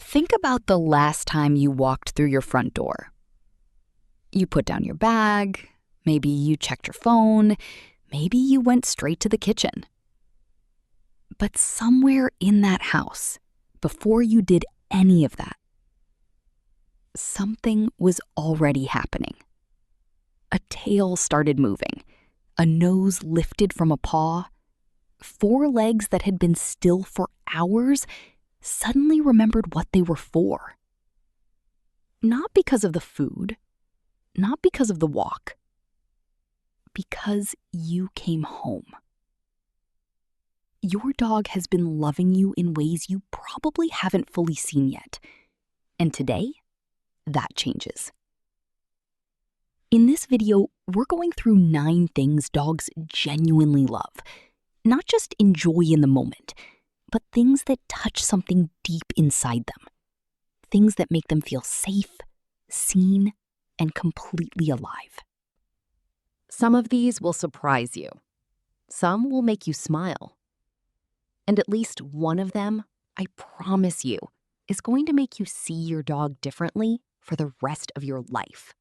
Think about the last time you walked through your front door. You put down your bag, maybe you checked your phone, maybe you went straight to the kitchen. But somewhere in that house, before you did any of that, something was already happening. A tail started moving, a nose lifted from a paw. 4 legs that had been still for hours suddenly remembered what they were for. Not because of the food, not because of the walk, because you came home. Your dog has been loving you in ways you probably haven't fully seen yet. And today, that changes. In this video, we're going through 9 things dogs genuinely love. Not just enjoy in the moment, but things that touch something deep inside them. Things that make them feel safe, seen, and completely alive. Some of these will surprise you. Some will make you smile. And at least one of them, I promise you, is going to make you see your dog differently for the rest of your life.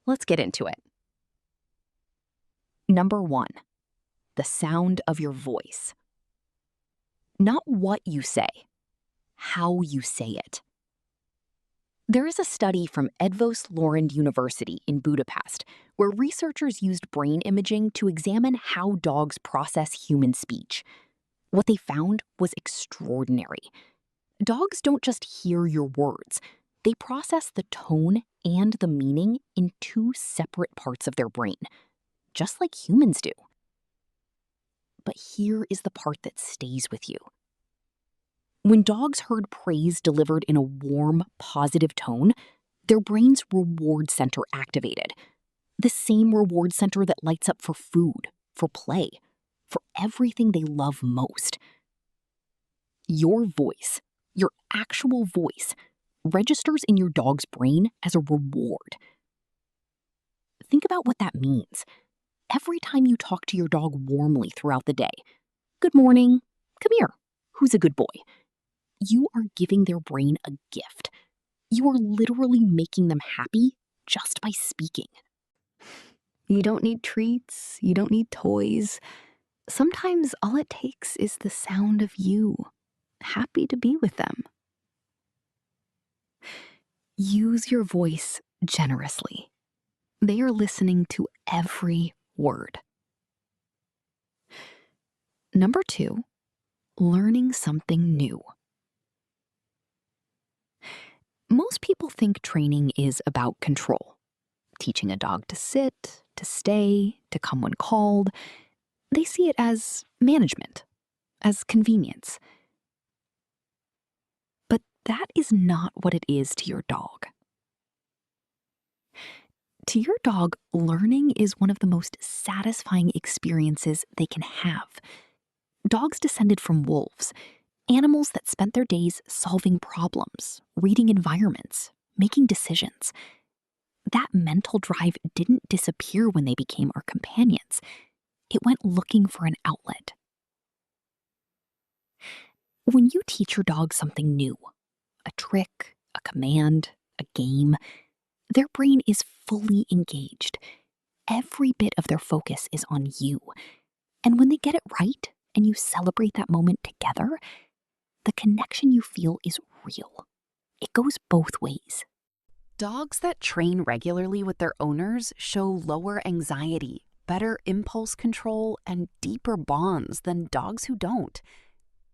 Let's get into it. Number 1, the sound of your voice. Not what you say, how you say it. There is a study from Edvos Lorand University in Budapest where researchers used brain imaging to examine how dogs process human speech. What they found was extraordinary. Dogs don't just hear your words. They process the tone and the meaning in 2 separate parts of their brain, just like humans do. But here is the part that stays with you. When dogs heard praise delivered in a warm, positive tone, their brain's reward center activated. The same reward center that lights up for food, for play, for everything they love most. Your voice, your actual voice, registers in your dog's brain as a reward. Think about what that means. Every time you talk to your dog warmly throughout the day, "Good morning, come here, who's a good boy?" You are giving their brain a gift. You are literally making them happy just by speaking. You don't need treats, you don't need toys. Sometimes all it takes is the sound of you, happy to be with them. Use your voice generously. They are listening to every word. Number 2, learning something new. Most people think training is about control. Teaching a dog to sit, to stay, to come when called. They see it as management, as convenience. But that is not what it is to your dog. To your dog, learning is one of the most satisfying experiences they can have. Dogs descended from wolves, animals that spent their days solving problems, reading environments, making decisions. That mental drive didn't disappear when they became our companions. It went looking for an outlet. When you teach your dog something new, a trick, a command, a game, their brain is fully engaged. Every bit of their focus is on you. And when they get it right and you celebrate that moment together, the connection you feel is real. It goes both ways. Dogs that train regularly with their owners show lower anxiety, better impulse control, and deeper bonds than dogs who don't.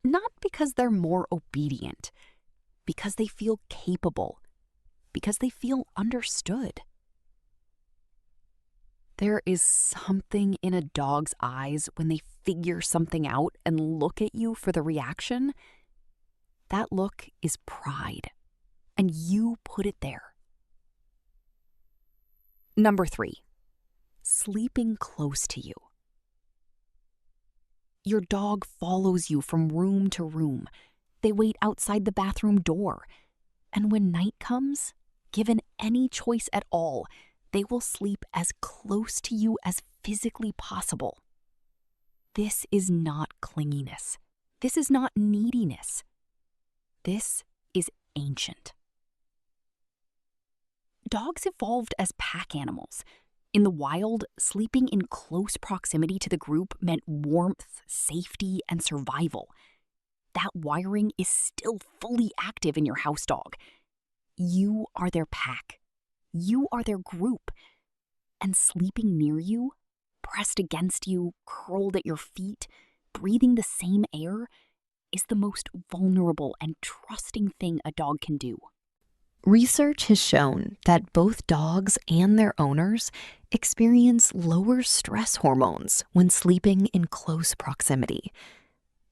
Not because they're more obedient, because they feel capable, because they feel understood. There is something in a dog's eyes when they figure something out and look at you for the reaction. That look is pride, and you put it there. Number 3, sleeping close to you. Your dog follows you from room to room. They wait outside the bathroom door. And when night comes, given any choice at all, they will sleep as close to you as physically possible. This is not clinginess. This is not neediness. This is ancient. Dogs evolved as pack animals. In the wild, sleeping in close proximity to the group meant warmth, safety, and survival. That wiring is still fully active in your house dog. You are their pack. You are their group. And sleeping near you, pressed against you, curled at your feet, breathing the same air, is the most vulnerable and trusting thing a dog can do. Research has shown that both dogs and their owners experience lower stress hormones when sleeping in close proximity.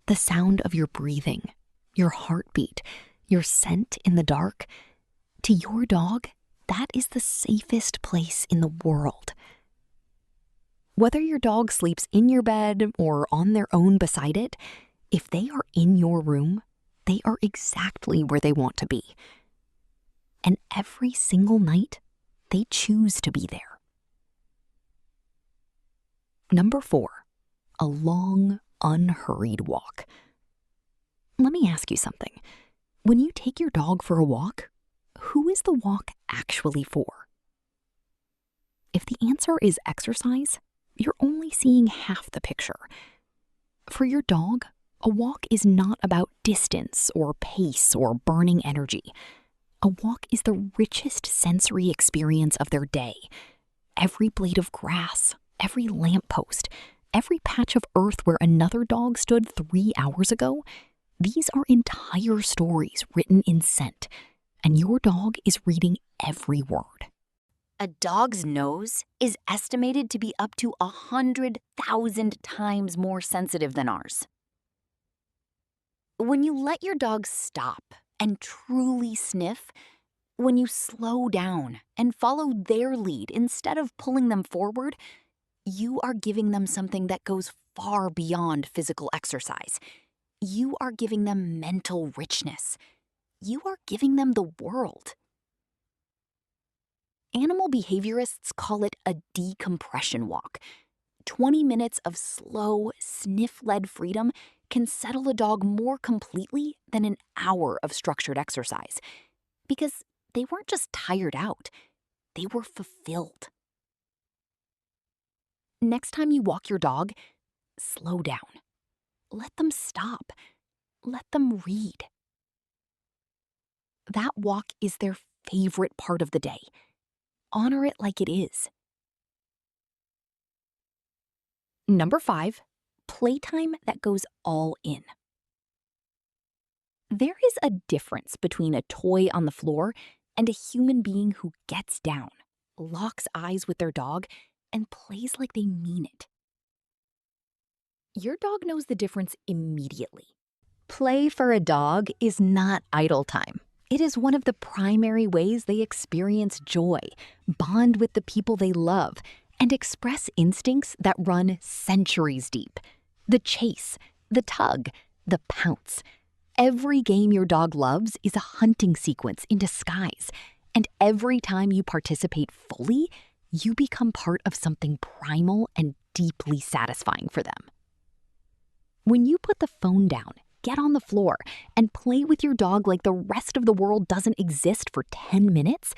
The sound of your breathing, your heartbeat, your scent in the dark, to your dog, that is the safest place in the world. Whether your dog sleeps in your bed or on their own beside it, if they are in your room, they are exactly where they want to be. And every single night, they choose to be there. Number 4, a long, unhurried walk. Let me ask you something. When you take your dog for a walk, who is the walk actually for? If the answer is exercise, you're only seeing half the picture. For your dog, a walk is not about distance or pace or burning energy. A walk is the richest sensory experience of their day. Every blade of grass, every lamppost, every patch of earth where another dog stood 3 hours ago, these are entire stories written in scent, and your dog is reading every word. A dog's nose is estimated to be up to 100,000 times more sensitive than ours. When you let your dog stop and truly sniff, when you slow down and follow their lead instead of pulling them forward, you are giving them something that goes far beyond physical exercise. You are giving them mental richness. You are giving them the world. Animal behaviorists call it a decompression walk. 20 minutes of slow, sniff-led freedom can settle a dog more completely than an hour of structured exercise. Because they weren't just tired out, they were fulfilled. Next time you walk your dog, slow down. Let them stop. Let them read. That walk is their favorite part of the day. Honor it like it is. Number 5, playtime that goes all in. There is a difference between a toy on the floor and a human being who gets down, locks eyes with their dog, and plays like they mean it. Your dog knows the difference immediately. Play for a dog is not idle time. It is one of the primary ways they experience joy, bond with the people they love, and express instincts that run centuries deep. The chase, the tug, the pounce. Every game your dog loves is a hunting sequence in disguise, and every time you participate fully, you become part of something primal and deeply satisfying for them. When you put the phone down, get on the floor, and play with your dog like the rest of the world doesn't exist for 10 minutes,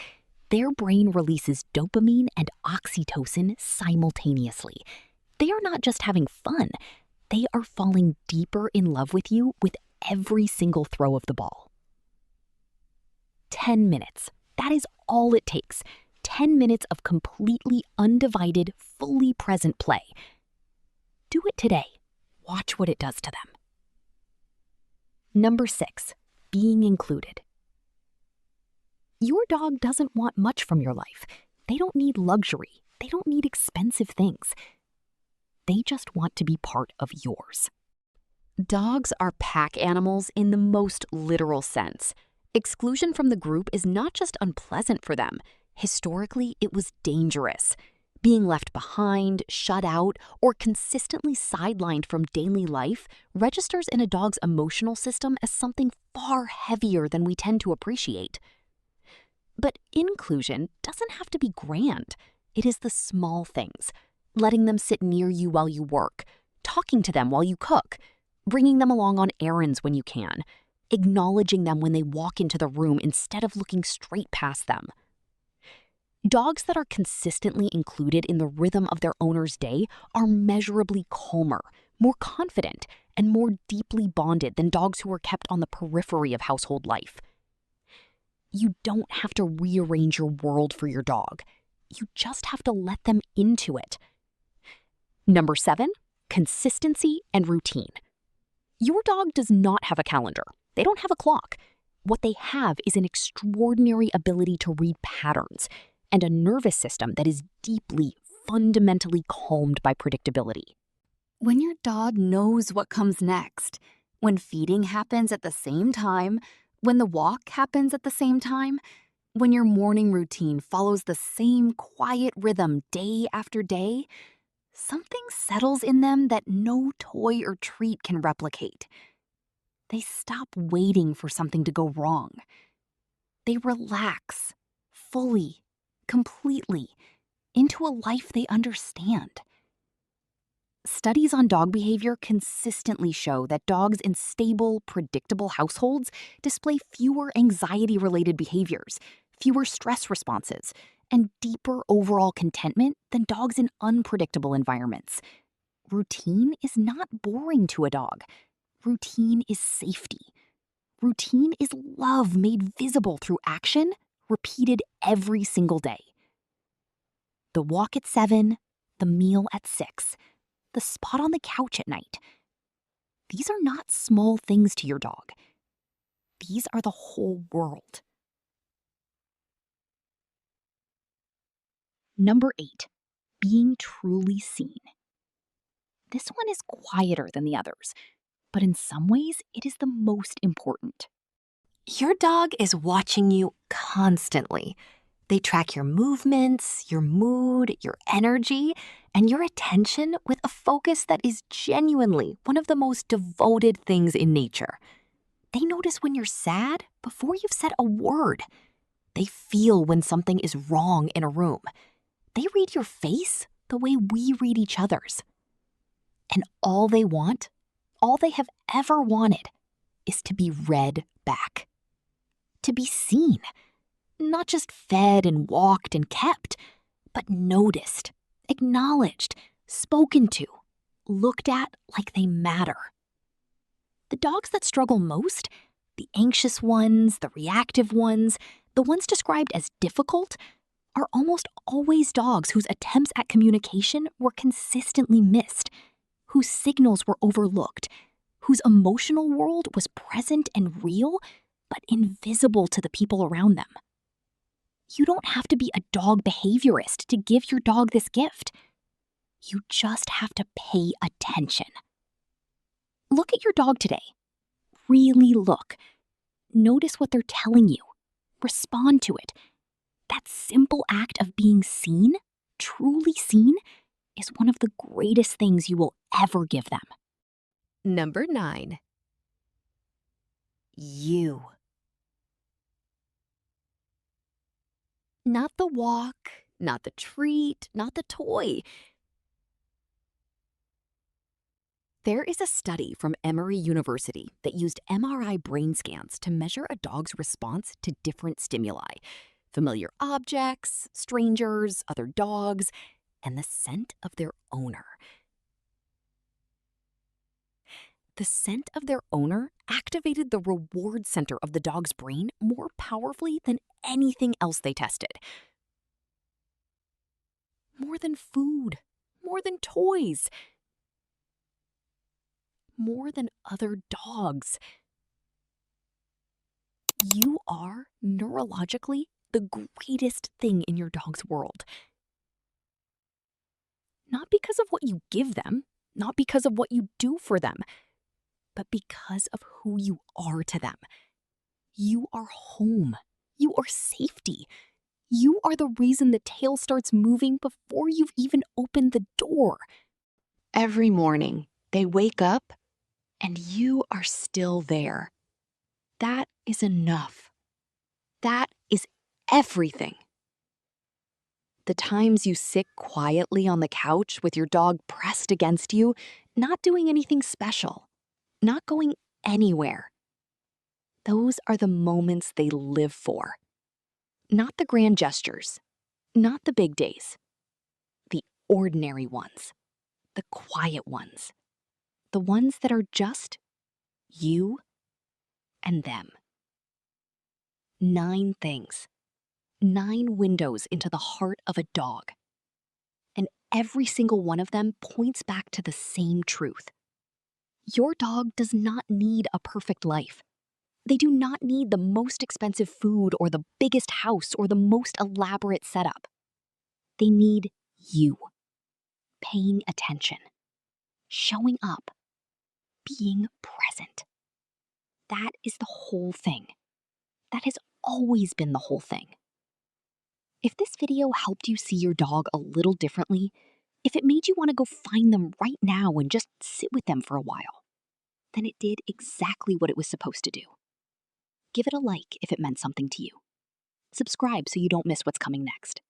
their brain releases dopamine and oxytocin simultaneously. They are not just having fun, they are falling deeper in love with you with every single throw of the ball. 10 minutes. That is all it takes. 10 minutes of completely undivided, fully present play. Do it today. Watch what it does to them. Number 6, being included. Your dog doesn't want much from your life. They don't need luxury. They don't need expensive things. They just want to be part of yours. Dogs are pack animals in the most literal sense. Exclusion from the group is not just unpleasant for them. Historically, it was dangerous. Being left behind, shut out, or consistently sidelined from daily life registers in a dog's emotional system as something far heavier than we tend to appreciate. But inclusion doesn't have to be grand. It is the small things. Letting them sit near you while you work, talking to them while you cook, bringing them along on errands when you can, acknowledging them when they walk into the room instead of looking straight past them. Dogs that are consistently included in the rhythm of their owner's day are measurably calmer, more confident, and more deeply bonded than dogs who are kept on the periphery of household life. You don't have to rearrange your world for your dog. You just have to let them into it. Number 7, consistency and routine. Your dog does not have a calendar. They don't have a clock. What they have is an extraordinary ability to read patterns and a nervous system that is deeply, fundamentally calmed by predictability. When your dog knows what comes next, when feeding happens at the same time, when the walk happens at the same time, when your morning routine follows the same quiet rhythm day after day, something settles in them that no toy or treat can replicate. They stop waiting for something to go wrong. They relax fully, completely, into a life they understand. Studies on dog behavior consistently show that dogs in stable, predictable households display fewer anxiety-related behaviors, fewer stress responses, and deeper overall contentment than dogs in unpredictable environments. Routine is not boring to a dog. Routine is safety. Routine is love made visible through action, repeated every single day. The walk at 7, the meal at 6, the spot on the couch at night. These are not small things to your dog. These are the whole world. Number 8, being truly seen. This one is quieter than the others, but in some ways, it is the most important. Your dog is watching you constantly. They track your movements, your mood, your energy, and your attention with a focus that is genuinely one of the most devoted things in nature. They notice when you're sad before you've said a word. They feel when something is wrong in a room. They read your face the way we read each other's. And all they want, all they have ever wanted, is to be read back. To be seen. Not just fed and walked and kept, but noticed, acknowledged, spoken to, looked at like they matter. The dogs that struggle most, the anxious ones, the reactive ones, the ones described as difficult, are almost always dogs whose attempts at communication were consistently missed, whose signals were overlooked, whose emotional world was present and real, but invisible to the people around them. You don't have to be a dog behaviorist to give your dog this gift. You just have to pay attention. Look at your dog today. Really look. Notice what they're telling you. Respond to it. That simple act of being seen, truly seen, is one of the greatest things you will ever give them. Number 9. You. Not the walk, not the treat, not the toy. There is a study from Emory University that used MRI brain scans to measure a dog's response to different stimuli: familiar objects, strangers, other dogs, and the scent of their owner. The scent of their owner activated the reward center of the dog's brain more powerfully than anything else they tested. More than food, more than toys, more than other dogs. You are, neurologically, the greatest thing in your dog's world. Not because of what you give them, not because of what you do for them, but because of who you are to them. You are home. You are safety. You are the reason the tail starts moving before you've even opened the door. Every morning, they wake up and you are still there. That is enough. That is everything. The times you sit quietly on the couch with your dog pressed against you, not doing anything special, not going anywhere. Those are the moments they live for. Not the grand gestures, not the big days. The ordinary ones, the quiet ones, the ones that are just you and them. 9 things, 9 windows into the heart of a dog. And every single one of them points back to the same truth. Your dog does not need a perfect life. They do not need the most expensive food or the biggest house or the most elaborate setup. They need you. Paying attention. Showing up. Being present. That is the whole thing. That has always been the whole thing. If this video helped you see your dog a little differently, if it made you want to go find them right now and just sit with them for a while, then it did exactly what it was supposed to do. Give it a like if it meant something to you. Subscribe so you don't miss what's coming next.